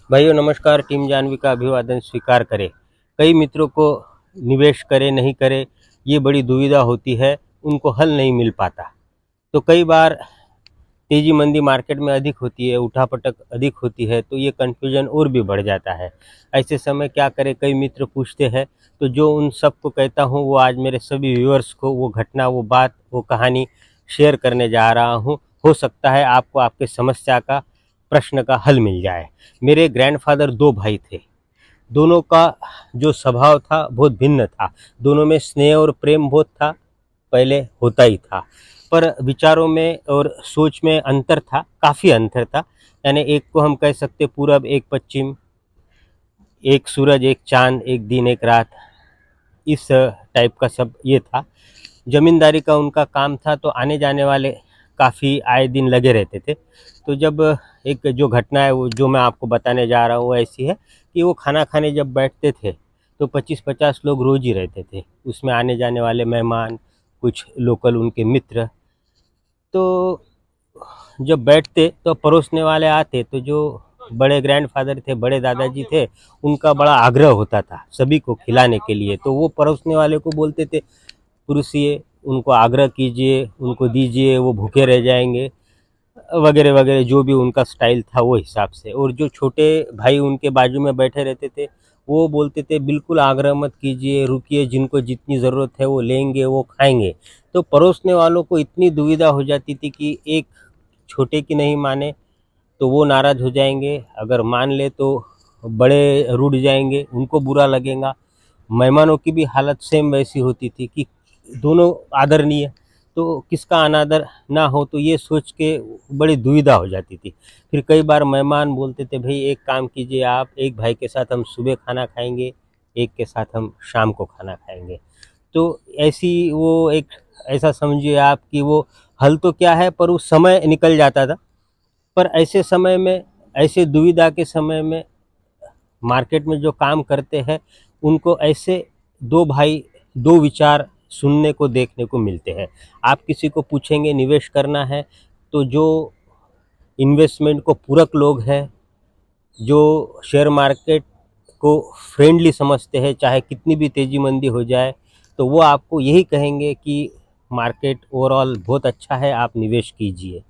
भाइयों नमस्कार। टीम जानवी का अभिवादन स्वीकार करें। कई मित्रों को निवेश करें नहीं करें ये बड़ी दुविधा होती है, उनको हल नहीं मिल पाता। तो कई बार तेजी मंदी मार्केट में अधिक होती है, उठापटक अधिक होती है, तो ये कन्फ्यूजन और भी बढ़ जाता है। ऐसे समय क्या करें, कई मित्र पूछते हैं, तो जो उन सबको कहता हूँ वो आज मेरे सभी व्यूअर्स को वो घटना, वो बात, वो कहानी शेयर करने जा रहा हूँ। हो सकता है आपको आपके समस्या का, प्रश्न का हल मिल जाए। मेरे ग्रैंडफादर दो भाई थे। दोनों का जो स्वभाव था बहुत भिन्न था। दोनों में स्नेह और प्रेम बहुत था, पहले होता ही था, पर विचारों में और सोच में अंतर था, काफ़ी अंतर था। यानी एक को हम कह सकते पूरब, एक पश्चिम, एक सूरज, एक चाँद, एक दिन, एक रात, इस टाइप का सब ये था। ज़मींदारी का उनका काम था, तो आने जाने वाले काफ़ी आए दिन लगे रहते थे। तो जब एक जो घटना है वो जो मैं आपको बताने जा रहा हूँ वो ऐसी है कि वो खाना खाने जब बैठते थे तो 25-50 लोग रोज़ ही रहते थे। उसमें आने जाने वाले मेहमान, कुछ लोकल उनके मित्र। तो जब बैठते तो परोसने वाले आते, तो जो बड़े ग्रैंडफ़ादर थे, बड़े दादाजी थे, उनका बड़ा आग्रह होता था सभी को खिलाने के लिए। तो वो परोसने वाले को बोलते थे, पुरुषिए, उनको आग्रह कीजिए, उनको दीजिए, वो भूखे रह जाएँगे, वगैरह वगैरह, जो भी उनका स्टाइल था वो हिसाब से। और जो छोटे भाई उनके बाजू में बैठे रहते थे, वो बोलते थे बिल्कुल आग्रह मत कीजिए, रुकिए, जिनको जितनी ज़रूरत है वो लेंगे, वो खाएँगे। तो परोसने वालों को इतनी दुविधा हो जाती थी कि एक छोटे की नहीं माने तो वो नाराज़ हो जाएँगे, अगर मान ले तो बड़े रूठ जाएँगे, उनको बुरा लगेगा। मेहमानों की भी हालत सेम वैसी होती थी कि दोनों आदरणीय, तो किसका अनादर ना हो, तो ये सोच के बड़ी दुविधा हो जाती थी। फिर कई बार मेहमान बोलते थे, भई एक काम कीजिए आप, एक भाई के साथ हम सुबह खाना खाएँगे, एक के साथ हम शाम को खाना खाएँगे। तो ऐसी वो एक, ऐसा समझिए आप कि वो हल तो क्या है, पर वो समय निकल जाता था। पर ऐसे समय में, ऐसे दुविधा के समय में मार्केट में जो काम करते हैं, उनको ऐसे दो भाई, दो विचार सुनने को, देखने को मिलते हैं। आप किसी को पूछेंगे निवेश करना है, तो जो इन्वेस्टमेंट को पूरक लोग हैं, जो शेयर मार्केट को फ्रेंडली समझते हैं, चाहे कितनी भी तेज़ी मंदी हो जाए, तो वो आपको यही कहेंगे कि मार्केट ओवरऑल बहुत अच्छा है, आप निवेश कीजिए।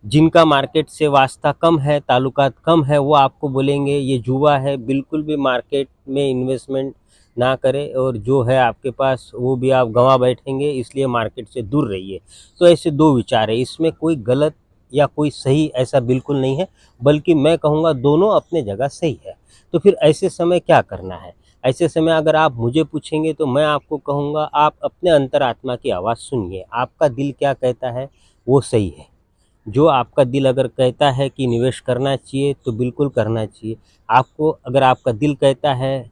जिनका मार्केट से वास्ता कम है, ताल्लुकात कम है, वो आपको बोलेंगे ये जुआ है, बिल्कुल भी मार्केट में इन्वेस्टमेंट ना करें, और जो है आपके पास वो भी आप गँवा बैठेंगे, इसलिए मार्केट से दूर रहिए। तो ऐसे दो विचार हैं, इसमें कोई गलत या कोई सही ऐसा बिल्कुल नहीं है, बल्कि मैं कहूँगा दोनों अपने जगह सही है। तो फिर ऐसे समय क्या करना है? ऐसे समय अगर आप मुझे पूछेंगे तो मैं आपको कहूँगा, आप अपने अंतरात्मा की आवाज़ सुनिए, आपका दिल क्या कहता है वो सही है। जो आपका दिल अगर कहता है कि निवेश करना चाहिए तो बिल्कुल करना चाहिए। आपको अगर आपका दिल कहता है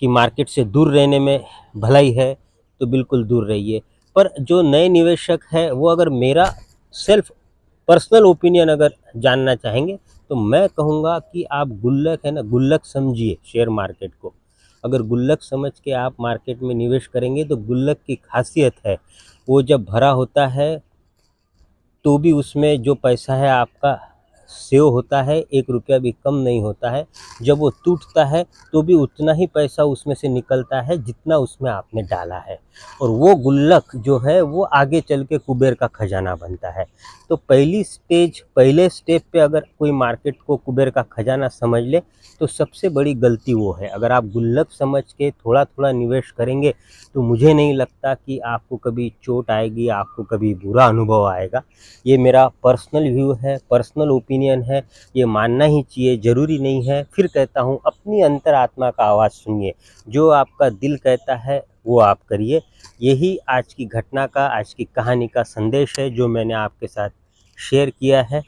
कि मार्केट से दूर रहने में भलाई है, तो बिल्कुल दूर रहिए। पर जो नए निवेशक हैं वो अगर मेरा सेल्फ पर्सनल ओपिनियन अगर जानना चाहेंगे, तो मैं कहूँगा कि आप गुल्लक है ना, गुल्लक समझिए शेयर मार्केट को। अगर गुल्लक समझ के आप मार्केट में निवेश करेंगे, तो गुल्लक की ख़ासियत है, वो जब भरा होता है तो भी उसमें जो पैसा है आपका सेव होता है, 1 रुपया भी कम नहीं होता है। जब वो टूटता है तो भी उतना ही पैसा उसमें से निकलता है जितना उसमें आपने डाला है, और वो गुल्लक जो है वो आगे चल के कुबेर का खजाना बनता है। तो पहले स्टेप पे अगर कोई मार्केट को कुबेर का खजाना समझ ले, तो सबसे बड़ी गलती वो है। अगर आप गुल्लक समझ के थोड़ा-थोड़ा निवेश करेंगे, तो मुझे नहीं लगता कि आपको कभी चोट आएगी, आपको कभी बुरा अनुभव आएगा। ये मेरा पर्सनल व्यू है, पर्सनल ओपिनियन है, ये मानना ही चाहिए, ज़रूरी नहीं है। फिर कहता हूँ, अपनी अंतरात्मा का आवाज़ सुनिए, जो आपका दिल कहता है वो आप करिए। यही आज की घटना का, आज की कहानी का संदेश है जो मैंने आपके साथ शेयर किया है।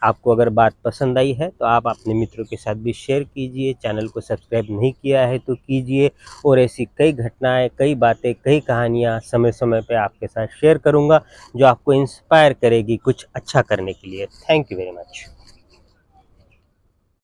आपको अगर बात पसंद आई है तो आप अपने मित्रों के साथ भी शेयर कीजिए, चैनल को सब्सक्राइब नहीं किया है तो कीजिए, और ऐसी कई घटनाएँ, कई बातें, कई कहानियाँ समय-समय पे आपके साथ शेयर करूँगा, जो आपको इंस्पायर करेगी कुछ अच्छा करने के लिए। Thank you very much.